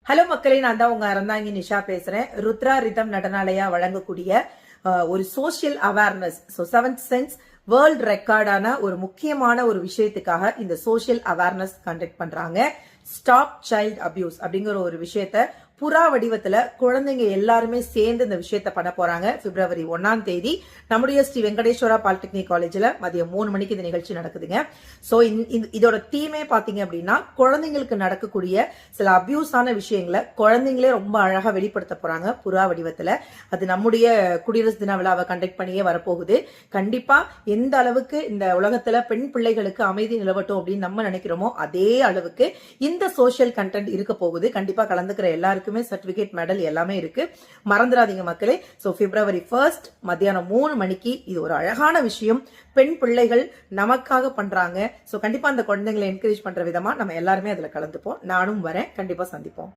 Hello மக்களே, நான் தான் உங்க அறந்தாங்கி நிஷா பேசுறேன். ருத்ரா ரிதம் நடனாலயா வழங்கக்கூடிய ஒரு social awareness, seventh sense world ரெக்கார்டான ஒரு முக்கியமான ஒரு விஷயத்துக்காக இந்த சோசியல் அவேர்னஸ் கண்டக்ட் பண்றாங்க. ஸ்டாப் சைல்ட் அபியூஸ் அப்படிங்கிற ஒரு விஷயத்த புறா வடிவத்துல குழந்தைங்க எல்லாருமே சேர்ந்து இந்த விஷயத்த பண்ண போறாங்க. பிப்ரவரி 1ஆம் தேதி நம்முடைய ஸ்ரீ வெங்கடேஸ்வரா பாலிடெக்னிக் காலேஜ்ல மதியம் 3 மணிக்கு இந்த நிகழ்ச்சி நடக்குதுங்க. சோ இதோட தீமே பாத்தீங்க அப்படின்னா, குழந்தைங்களுக்கு நடக்கக்கூடிய சில அபியூஸான விஷயங்களை குழந்தைங்களே ரொம்ப அழகா வெளிப்படுத்த போறாங்க புறா வடிவத்துல. அது நம்முடைய குடியரசு தின விழாவை கண்டக்ட் பண்ணியே வரப்போகுது. கண்டிப்பா எந்த அளவுக்கு இந்த உலகத்துல பெண் பிள்ளைகளுக்கு அமைதி நிலவட்டும் அப்படின்னு நம்ம நினைக்கிறோமோ அதே அளவுக்கு இந்த சோசியல் கண்டென்ட் இருக்க போகுது. கண்டிப்பா கலந்துக்கிற எல்லாருக்குமே சர்டிபிகேட், மெடல் எல்லாமே இருக்கு. மறந்துடாதீங்க மக்களே. சோ பிப்ரவரி 1 மத்தியானம் 3 மணிக்கு இது ஒரு அழகான விஷயம். பெண் பிள்ளைகள் நமக்காக பண்றாங்க. சோ கண்டிப்பா அந்த குழந்தைங்களை என்கரேஜ் பண்ற விதமா நம்ம எல்லாருமே அதுல கலந்துப்போம். நானும் வரேன். கண்டிப்பா சந்திப்போம்.